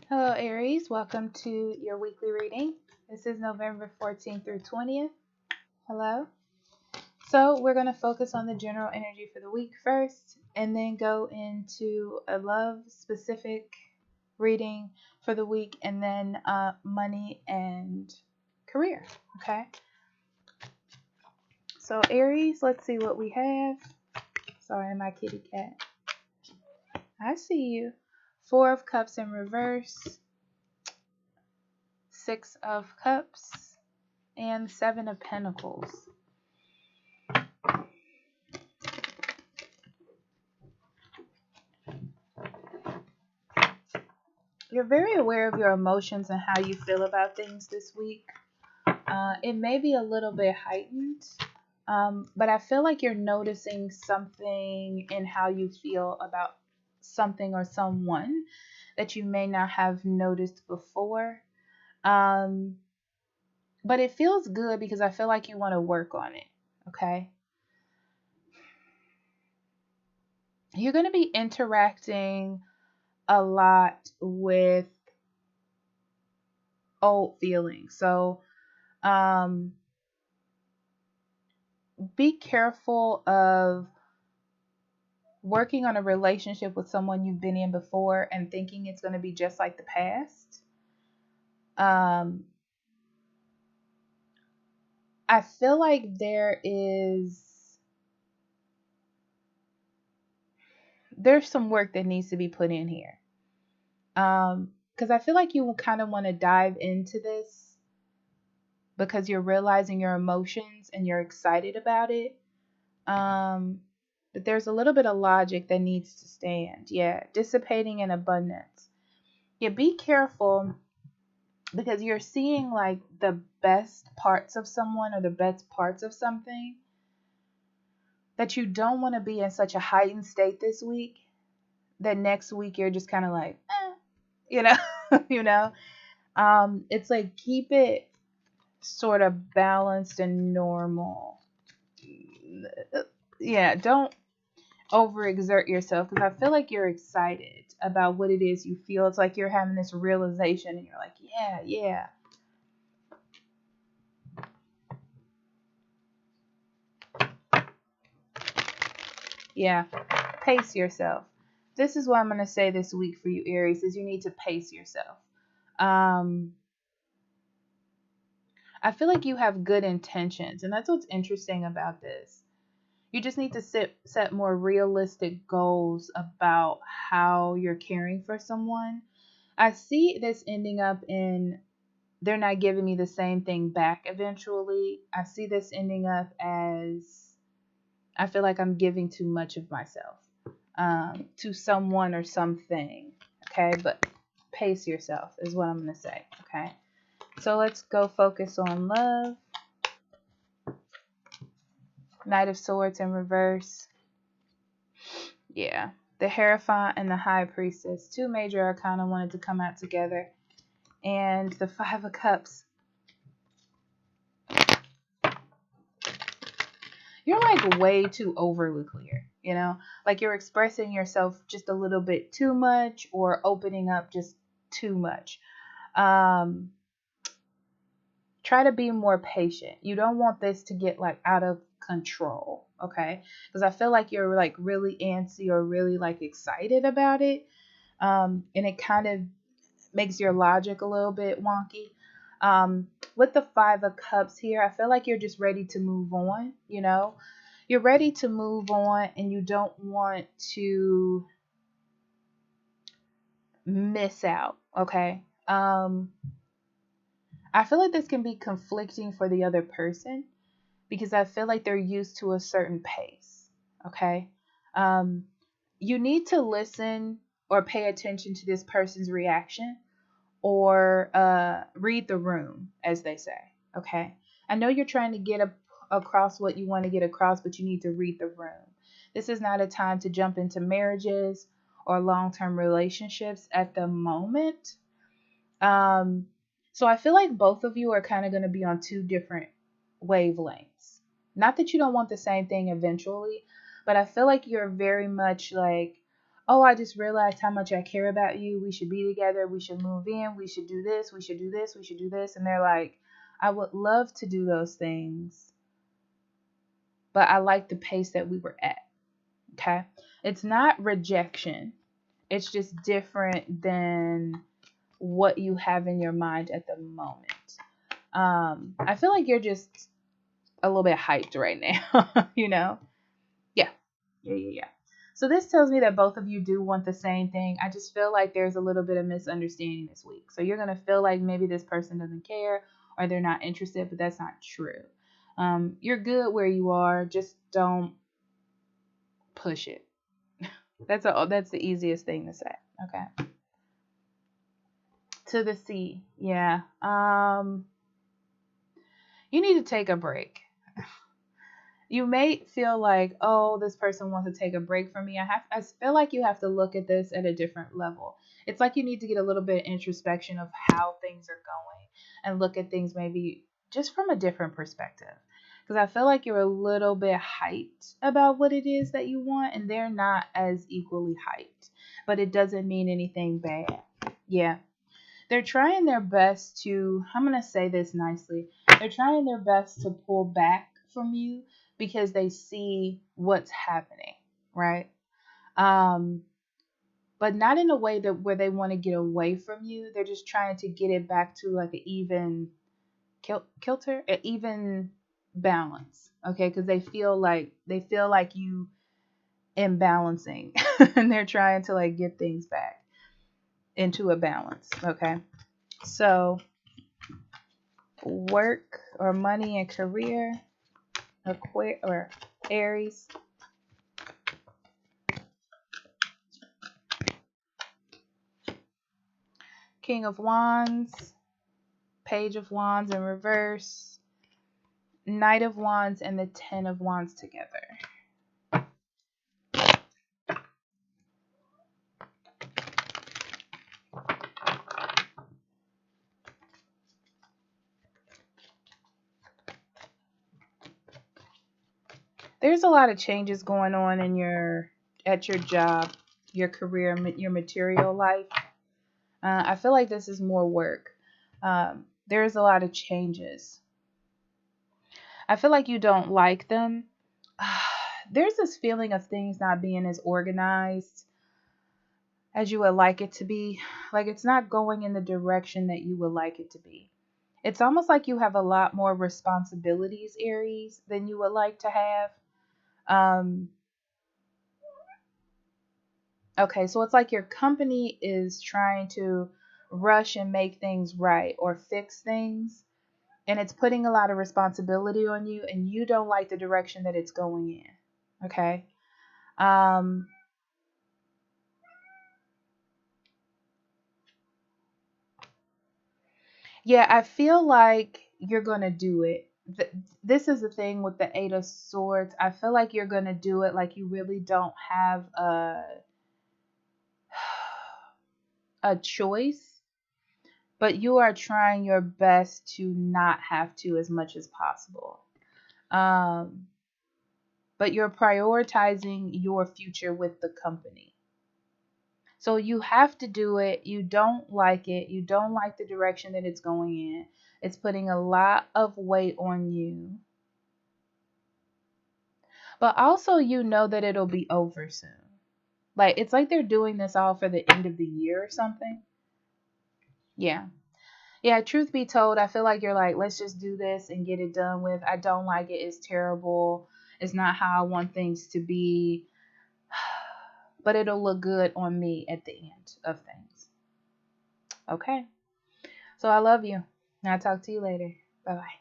Hello, Aries. Welcome to your weekly reading. This is November 14th through 20th. Hello. So, we're going to focus on the general energy for the week first, and then go into a love specific reading for the week, and then money and career. Okay. So, Aries, let's see what we have. Sorry, my kitty cat. I see you. Four of Cups in reverse. Six of Cups. And Seven of Pentacles. You're very aware of your emotions and how you feel about things this week. It may be a little bit heightened, but I feel like you're noticing something in how you feel about something or someone that you may not have noticed before. But it feels good because I feel like you want to work on it. Okay. You're going to be interacting a lot with old feelings. So, be careful of working on a relationship with someone you've been in before and thinking it's going to be just like the past. I feel like there's some work that needs to be put in here. Because I feel like you kind of want to dive into this because you're realizing your emotions and you're excited about it. But there's a little bit of logic that needs to stand. Yeah, dissipating in abundance. Yeah, be careful because you're seeing like the best parts of someone or the best parts of something that you don't want to be in such a heightened state this week that next week you're just kind of like, you know, you know. It's like keep it sort of balanced and normal. Yeah, don't overexert yourself because I feel like you're excited about what it is you feel. It's like you're having this realization and you're like, yeah. Yeah, pace yourself. This is what I'm going to say this week for you, Aries, is you need to pace yourself. I feel like you have good intentions, and that's what's interesting about this. You just need to set more realistic goals about how you're caring for someone. I see this ending up in they're not giving me the same thing back eventually. I see this ending up as I feel like I'm giving too much of myself to someone or something. Okay, but pace yourself is what I'm going to say. Okay, so let's go focus on love. Knight of Swords in reverse. Yeah, the Hierophant and the High Priestess. Two major arcana wanted to come out together. And the Five of Cups. You're like way too overly clear, you know? Like you're expressing yourself just a little bit too much or opening up just too much. Try to be more patient. You don't want this to get like out of control, okay? Because I feel like you're like really antsy or really like excited about it. And it kind of makes your logic a little bit wonky. With the Five of Cups here, I feel like you're just ready to move on, you know? You're ready to move on and you don't want to miss out, okay? I feel like this can be conflicting for the other person because I feel like they're used to a certain pace, okay? You need to listen or pay attention to this person's reaction or read the room, as they say, okay? I know you're trying to get across what you want to get across, but you need to read the room. This is not a time to jump into marriages or long-term relationships at the moment. So I feel like both of you are kind of going to be on two different wavelengths. Not that you don't want the same thing eventually, but I feel like you're very much like, oh, I just realized how much I care about you. We should be together. We should move in. We should do this. We should do this. We should do this. And they're like, I would love to do those things, but I like the pace that we were at. Okay. It's not rejection, it's just different than what you have in your mind at the moment. I feel like you're just a little bit hyped right now, you know? Yeah. Yeah. So this tells me that both of you do want the same thing. I just feel like there's a little bit of misunderstanding this week. So you're going to feel like maybe this person doesn't care or they're not interested, but that's not true. You're good where you are. Just don't push it. That's the easiest thing to say. Okay. To the sea. Yeah. You need to take a break. You may feel like, oh, this person wants to take a break from me. I feel like you have to look at this at a different level. It's like you need to get a little bit of introspection of how things are going and look at things maybe just from a different perspective. Because I feel like you're a little bit hyped about what it is that you want, and they're not as equally hyped. But it doesn't mean anything bad. Yeah. They're trying their best to, I'm going to say this nicely, they're trying their best to pull back from you because they see what's happening, right? But not in a way that where they want to get away from you. They're just trying to get it back to like an even kilter, an even balance, okay? Because they feel like you imbalancing, and they're trying to like get things back into a balance, okay? So work or money and career, or Aries. King of Wands, Page of Wands in reverse, Knight of Wands, and the Ten of Wands together. There's a lot of changes going on at your job, your career, your material life. I feel like this is more work. There's a lot of changes. I feel like you don't like them. There's this feeling of things not being as organized as you would like it to be. Like it's not going in the direction that you would like it to be. It's almost like you have a lot more responsibilities, Aries, than you would like to have. Um, okay, so it's like your company is trying to rush and make things right or fix things, and it's putting a lot of responsibility on you, and you don't like the direction that it's going in. Okay. Um, yeah, I feel like you're going to do it. This is the thing with the Eight of Swords. I feel like you're going to do it like you really don't have a choice, but you are trying your best to not have to as much as possible. Um, but you're prioritizing your future with the company. So you have to do it. You don't like it. You don't like the direction that it's going in. It's putting a lot of weight on you. But also, you know that it'll be over soon. Like, it's like they're doing this all for the end of the year or something. Yeah. Yeah, truth be told, I feel like you're like, let's just do this and get it done with. I don't like it. It's terrible. It's not how I want things to be. But it'll look good on me at the end of things. Okay. So I love you. And I'll talk to you later. Bye bye.